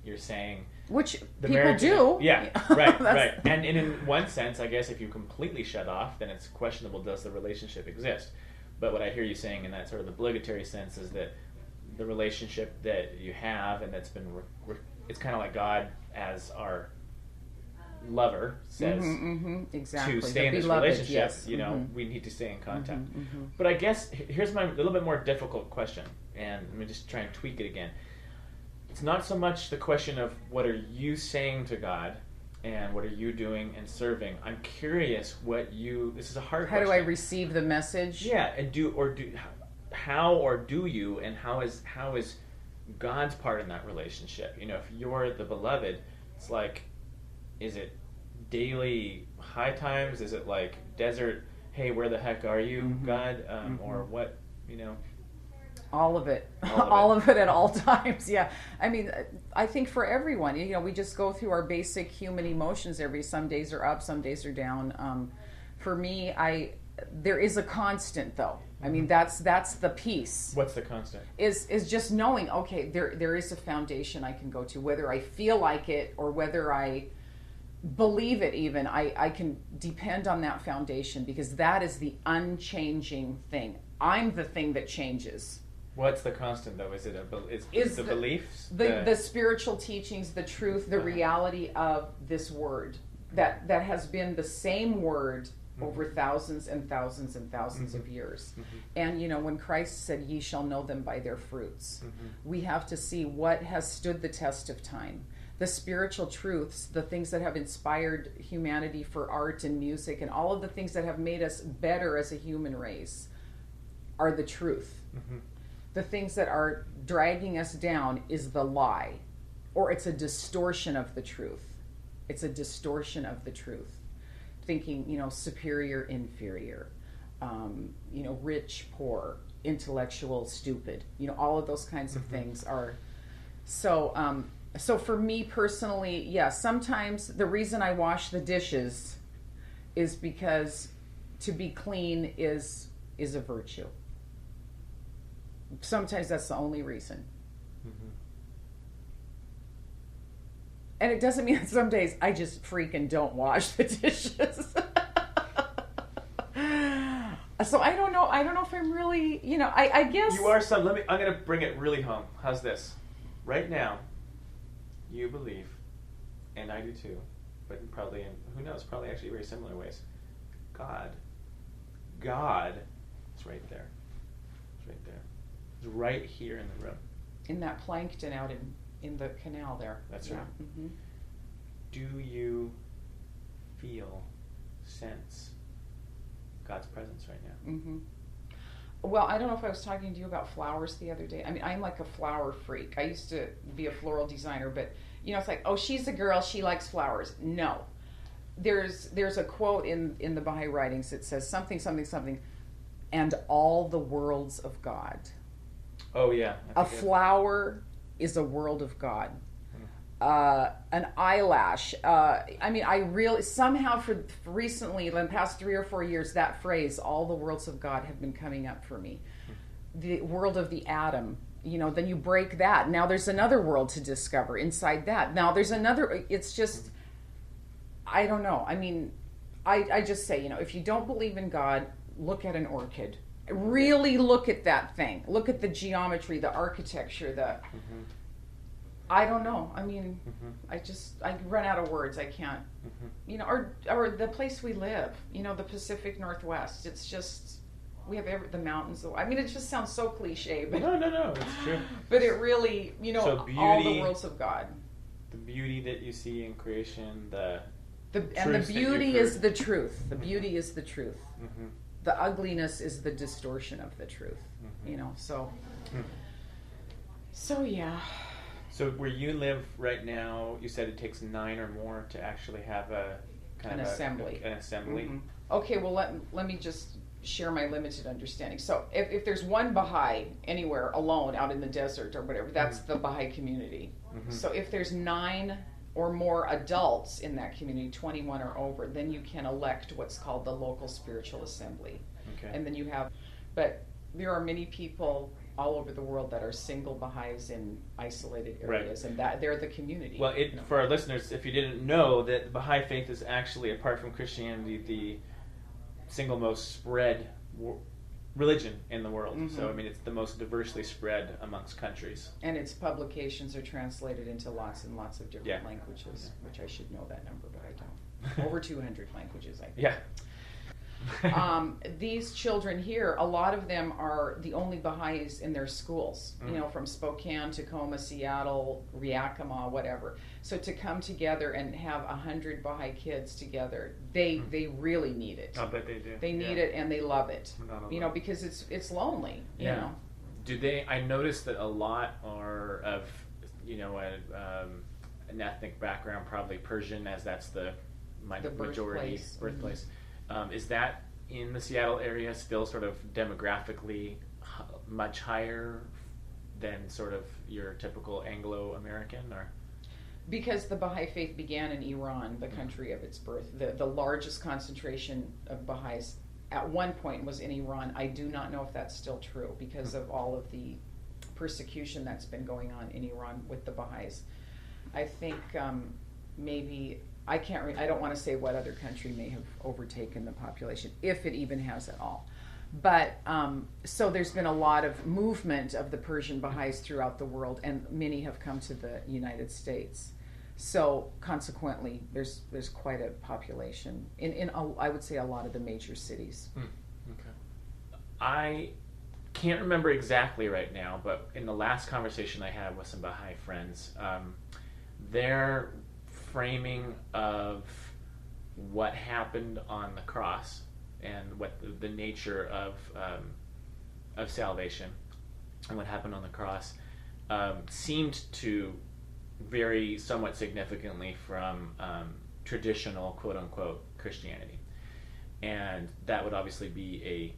You're saying... Which people do. Yeah, right. And in one sense, I guess if you completely shut off, then it's questionable, does the relationship exist? But what I hear you saying in that sort of obligatory sense is that the relationship that you have, and that's been... it's kind of like God as our lover says exactly. to stay in this beloved, relationship, yes. we need to stay in contact. But I guess here's my little bit more difficult question, and let me just try and tweak it again. It's not so much the question of what are you saying to God and what are you doing and serving. I'm curious this is a hard question. How do I receive the message? Yeah, and how do you, and how is God's part in that relationship? If you're the beloved, it's like, is it daily high times? Is it like desert, hey, where the heck are you, God? Or what, All of it. All of it at all times, yeah. I mean, I think for everyone, we just go through our basic human emotions some days are up, some days are down. For me, there is a constant, though. I mean, that's the piece. What's the constant? Is just knowing, okay, there is a foundation I can go to, whether I feel like it or whether I believe it even. I can depend on that foundation because that is the unchanging thing. I'm the thing that changes. What's the constant, though? Is it the beliefs? The spiritual teachings, the truth, the reality of this word that has been the same word over thousands and thousands and thousands of years. And, when Christ said, ye shall know them by their fruits, we have to see what has stood the test of time. The spiritual truths, the things that have inspired humanity for art and music, and all of the things that have made us better as a human race are the truth. The things that are dragging us down is the lie, or it's a distortion of the truth. It's a distortion of the truth. Thinking, superior, inferior, rich, poor, intellectual, stupid. All of those kinds of things are. So for me personally, yeah, sometimes the reason I wash the dishes is because to be clean is a virtue. Sometimes that's the only reason. And it doesn't mean that some days I just freaking don't wash the dishes. So I don't know if I'm really, I guess. You are I'm going to bring it really home. How's this? Right now, you believe, and I do too, but probably in, who knows, probably actually very similar ways. God is right there. It's right there. It's right here in the room. In that plankton out in the canal there. That's right. Do you sense God's presence right now? Well, I don't know if I was talking to you about flowers the other day. I mean, I'm like a flower freak. I used to be a floral designer, but it's like, oh, she's a girl, she likes flowers. No. There's a quote in the Baha'i writings that says something, and all the worlds of God. Oh, yeah. A flower is a world of God. An eyelash. I really, somehow for recently, in the past 3 or 4 years, that phrase, all the worlds of God, have been coming up for me. The world of the atom, then you break that. Now there's another world to discover inside that. Now there's another, it's just, I don't know. I mean, I just say, if you don't believe in God, look at an orchid. Really look at that thing. Look at the geometry, the architecture, I don't know. I mean, I run out of words. I can't, or the place we live, the Pacific Northwest. It's just, we have the mountains. I mean, it just sounds so cliche, but no, it's true. But it really, so beauty, all the worlds of God. The beauty that you see in creation, and the beauty is the truth. The beauty is the truth. The ugliness is the distortion of the truth. So yeah. So where you live right now, you said it takes 9 or more to actually have a kind An of assembly. An assembly. Mhm. Okay, well let me just share my limited understanding. So if there's one Baha'i anywhere alone out in the desert or whatever, that's the Baha'i community. So if there's 9 or more adults in that community, 21 or over, then you can elect what's called the local spiritual assembly. Okay. And then you have, but there are many people all over the world that are single Baha'is in isolated areas, and that they're the community. Well, for our listeners, if you didn't know, that the Baha'i Faith is actually, apart from Christianity, the single most spread religion in the world. So, I mean, it's the most diversely spread amongst countries. And its publications are translated into lots and lots of different languages, which I should know that number, but I don't. Over 200 languages, I think. Yeah. These children here, a lot of them are the only Baha'is in their schools, from Spokane, Tacoma, Seattle, Yakima, whatever. So to come together and have 100 Baha'i kids together, they really need it. I bet they do. They need it and they love it, because it's lonely, you know. Do they? I noticed that a lot are of, an ethnic background, probably Persian, as that's the majority birthplace. Is that in the Seattle area still sort of demographically much higher than sort of your typical Anglo-American, or? Because the Baha'i Faith began in Iran, the country of its birth. The largest concentration of Baha'is at one point was in Iran. I do not know if that's still true because of all of the persecution that's been going on in Iran with the Baha'is. I think maybe... I don't want to say what other country may have overtaken the population, if it even has at all. But so there's been a lot of movement of the Persian Baha'is throughout the world, and many have come to the United States. So consequently, there's quite a population in I would say a lot of the major cities. Okay. I can't remember exactly right now, but in the last conversation I had with some Baha'i friends, their framing of what happened on the cross and what the nature of salvation and what happened on the cross seemed to vary somewhat significantly from traditional quote-unquote Christianity. And that would obviously be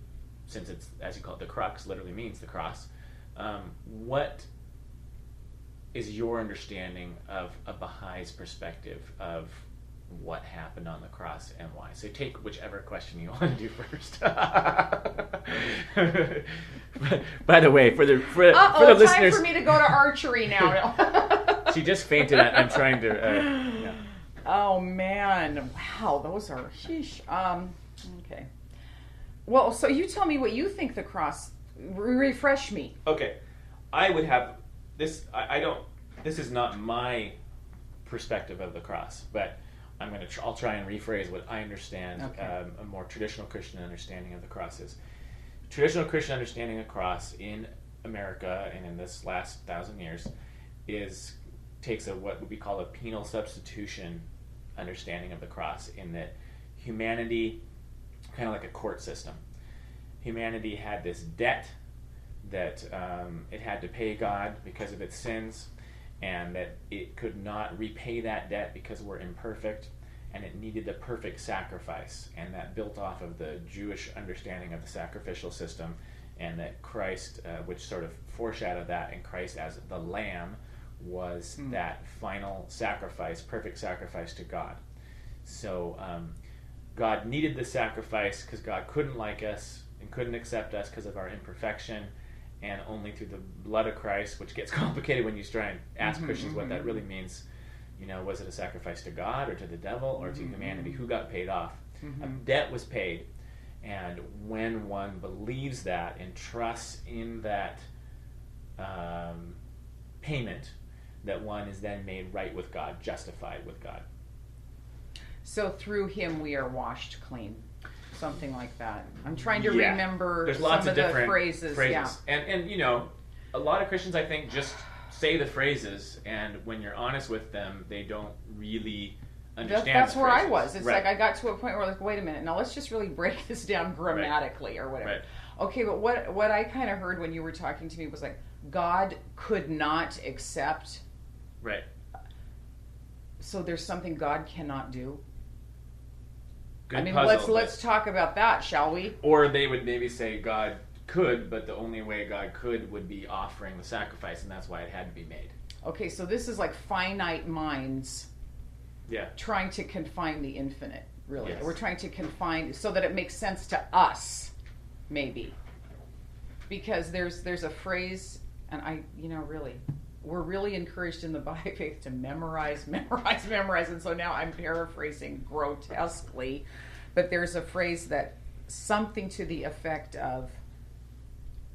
since it's, as you call it, the crux, literally means the cross. What is your understanding of a Baha'i's perspective of what happened on the cross and why? So take whichever question you want to do first. By the way, for the listeners, time for me to go to archery now. She just fainted. I'm trying to. Oh man! Wow, those are sheesh. Okay. Well, so you tell me what you think the cross. Refresh me. Okay, I would have this. I don't. This is not my perspective of the cross, but I'll try and rephrase what I understand. Okay. A more traditional Christian understanding of the cross is. Traditional Christian understanding of cross in America and in this last 1,000 years takes what we call a penal substitution understanding of the cross, in that humanity, kind of like a court system, humanity had this debt that it had to pay God because of its sins, and that it could not repay that debt because we're imperfect, and it needed the perfect sacrifice, and that built off of the Jewish understanding of the sacrificial system, and that Christ, which sort of foreshadowed that, and Christ as the Lamb was that final sacrifice, perfect sacrifice to God. So God needed the sacrifice because God couldn't like us and couldn't accept us because of our imperfection, and only through the blood of Christ, which gets complicated when you try and ask Christians what that really means. Was it a sacrifice to God or to the devil or to humanity? Who got paid off? A debt was paid. And when one believes that and trusts in that payment, that one is then made right with God, justified with God. So through him we are washed clean. Something like that. I'm trying to remember. There's lots some of the different phrases. Yeah. And a lot of Christians, I think, just say the phrases, and when you're honest with them, they don't really understand. That's the where phrases. I was. It's right. like I got to a point where wait a minute, now let's just really break this down grammatically or whatever. Right. Okay, but what I kind of heard when you were talking to me was like, God could not accept Right. So there's something God cannot do. Good I mean, puzzle, let's talk about that, shall we? Or they would maybe say God could, but the only way God could would be offering the sacrifice, and that's why it had to be made. Okay, so this is like finite minds trying to confine the infinite, really. Yes. We're trying to confine so that it makes sense to us, maybe. Because there's a phrase, and really, we're really encouraged in the Baha'i Faith to memorize. And so now I'm paraphrasing grotesquely, but there's a phrase that something to the effect of,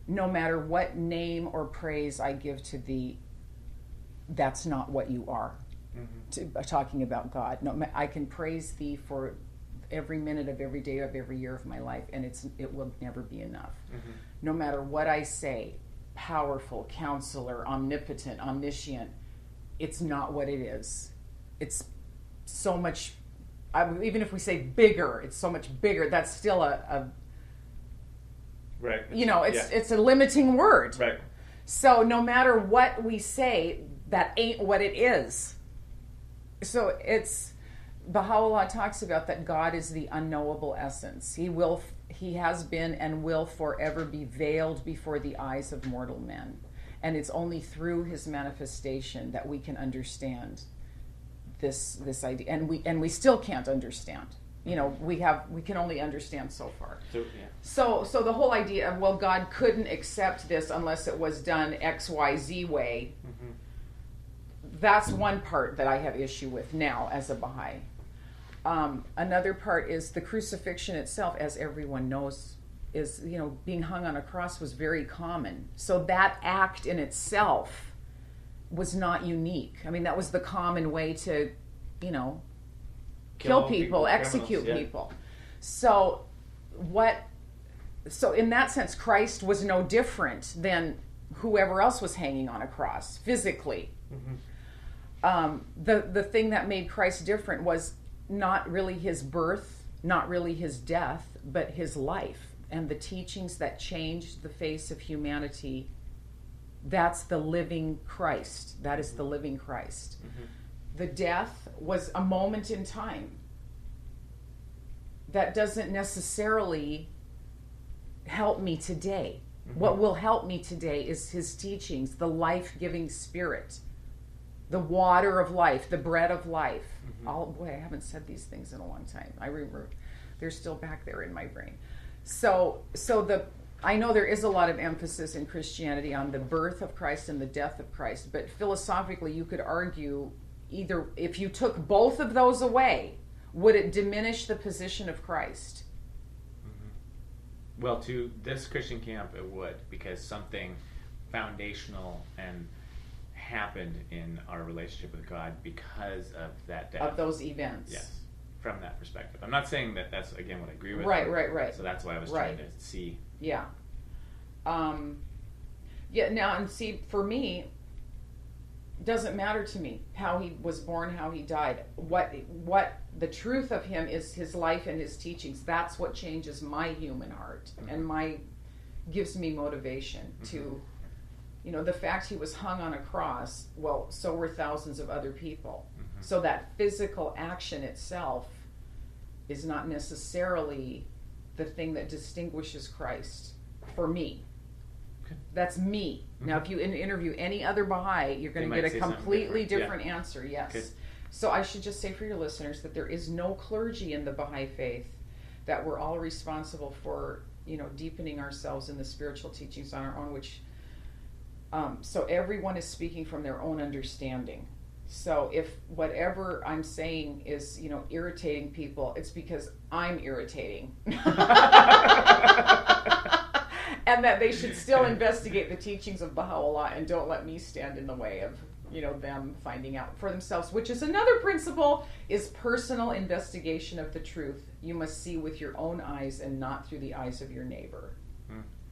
no matter what name or praise I give to thee, that's not what you are. Talking about God. No, I can praise thee for every minute of every day of every year of my life, and it will never be enough. No matter what I say, powerful, counselor, omnipotent, omniscient, it's not what it is. It's so much, even if we say bigger, it's so much bigger. That's still a right. It's a limiting word. Right. So no matter what we say, that ain't what it is. So Baha'u'llah talks about that God is the unknowable essence. He has been and will forever be veiled before the eyes of mortal men. And it's only through his manifestation that we can understand this idea. And we still can't understand. We can only understand so far. So the whole idea of, well, God couldn't accept this unless it was done XYZ way. That's one part that I have issue with now as a Baha'i. Another part is the crucifixion itself, as everyone knows, is, being hung on a cross was very common. So that act in itself was not unique. I mean, that was the common way to, kill people, execute people. So in that sense, Christ was no different than whoever else was hanging on a cross physically. The thing that made Christ different was not really his birth, not really his death, but his life and the teachings that changed the face of humanity. That's the living Christ. That is the living Christ. The death was a moment in time. That doesn't necessarily help me today. What will help me today is his teachings, the life-giving spirit, the water of life, the bread of life. I haven't said these things in a long time. I remember they're still back there in my brain. I know there is a lot of emphasis in Christianity on the birth of Christ and the death of Christ, but philosophically you could argue either if you took both of those away, would it diminish the position of Christ? Well, to this Christian camp, it would, because something foundational and happened in our relationship with God because of that death. Of those events. Yes, from that perspective. I'm not saying that that's, again, what I agree with. Right. So that's why I was trying to see. Yeah. Now, and see, for me, it doesn't matter to me how he was born, how he died. What the truth of him is his life and his teachings. That's what changes my human heart and gives me motivation to, the fact he was hung on a cross, well, so were thousands of other people. So that physical action itself is not necessarily the thing that distinguishes Christ for me. Okay. That's me. Now, if you interview any other Baha'i, you're going to get a completely different answer. Yes. Okay. So I should just say for your listeners that there is no clergy in the Baha'i Faith, that we're all responsible for, deepening ourselves in the spiritual teachings on our own, which, so everyone is speaking from their own understanding. So if whatever I'm saying is, irritating people, it's because I'm irritating. And that they should still investigate the teachings of Baha'u'llah and don't let me stand in the way of, them finding out for themselves, which is another principle, is personal investigation of the truth. You must see with your own eyes and not through the eyes of your neighbor.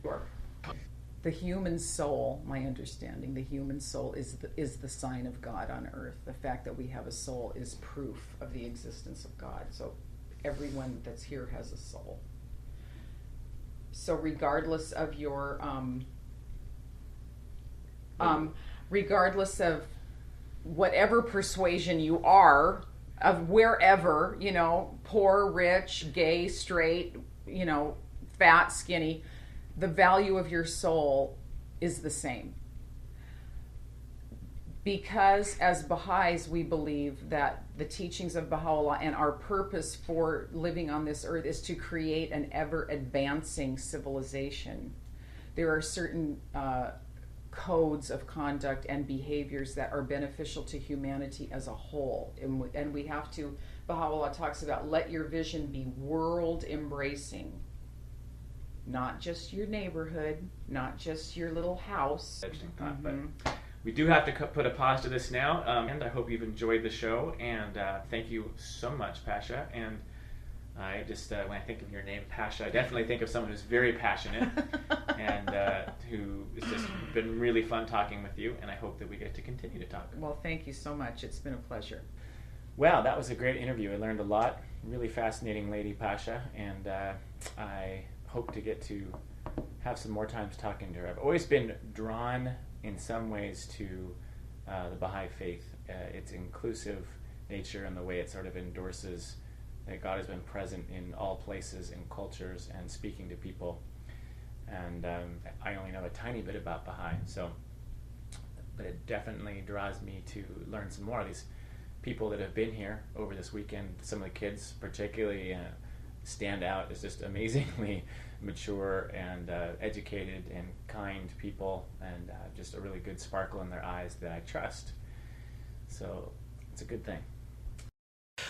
Sure. The human soul, my understanding, the human soul is the sign of God on earth. The fact that we have a soul is proof of the existence of God. So everyone that's here has a soul. So regardless of your, regardless of whatever persuasion you are, of wherever, poor, rich, gay, straight, fat, skinny, the value of your soul is the same. Because as Baha'is, we believe that the teachings of Baha'u'llah and our purpose for living on this earth is to create an ever-advancing civilization. There are certain codes of conduct and behaviors that are beneficial to humanity as a whole. And we have to, Baha'u'llah talks about, let your vision be world-embracing. Not just your neighborhood, not just your little house. But we do have to put a pause to this now, and I hope you've enjoyed the show, and thank you so much, Pasha. And I just, when I think of your name, Pasha, I definitely think of someone who's very passionate and who has just been really fun talking with you, and I hope that we get to continue to talk. Well, thank you so much. It's been a pleasure. Well, that was a great interview. I learned a lot. Really fascinating lady, Pasha, and I hope to get to have some more times talking to her. I've always been drawn in some ways to the Baha'i Faith, its inclusive nature and the way it sort of endorses that God has been present in all places and cultures and speaking to people. And I only know a tiny bit about Baha'i, but it definitely draws me to learn some more. These people that have been here over this weekend, some of the kids particularly stand out as just amazingly mature and educated and kind people, and just a really good sparkle in their eyes that I trust. So it's a good thing.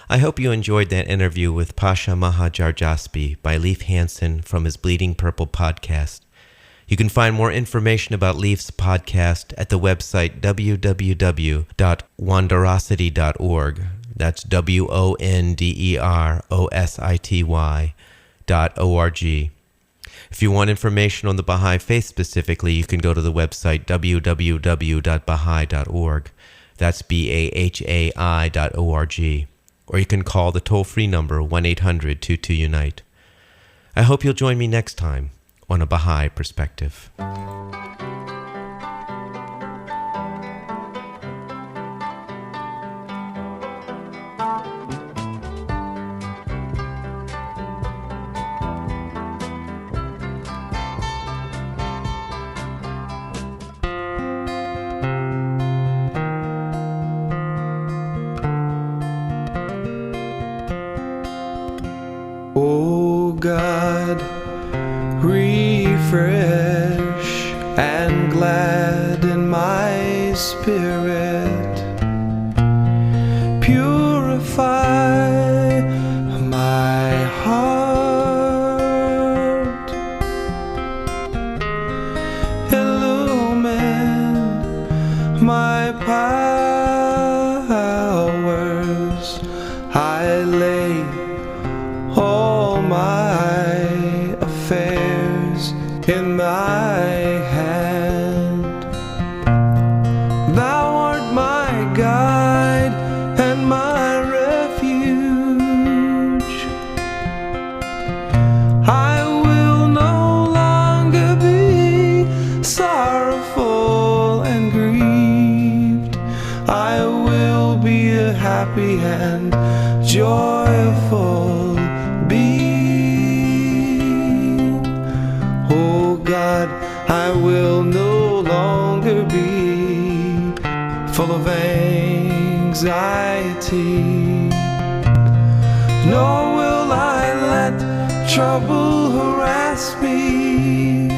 I hope you enjoyed that interview with Pasha Mohajer Jasbi by Leaf Hanson from his Bleeding Purple podcast. You can find more information about Leaf's podcast at the website www.wanderosity.org. That's WONDEROSITY.org. If you want information on the Baha'i Faith specifically, you can go to the website www.baha'i.org. That's BAHAI.org. Or you can call the toll-free number 1-800-22-UNITE. I hope you'll join me next time on A Baha'i Perspective. Oh God, refresh and gladden my spirit, purify my heart, illumine my powers. I lay all my affairs in thy hand. Thou art my guide and my refuge. I will no longer be sorrowful and grieved. I will be a happy and joyful being. Oh God, I will no longer be full of anxiety, nor will I let trouble harass me.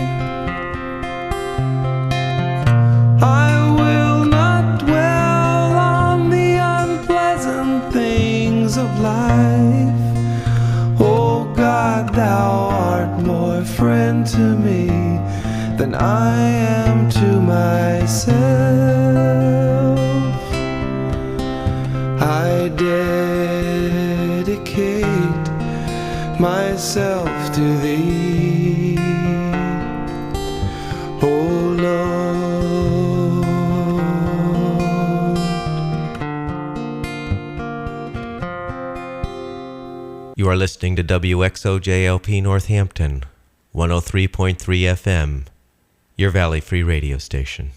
I will not dwell on the unpleasant things of life. Oh God, thou art more friend to me than I am to myself. I dedicate myself to thee, oh Lord. You are listening to WXOJLP Northampton, 103.3 FM, your Valley Free Radio station.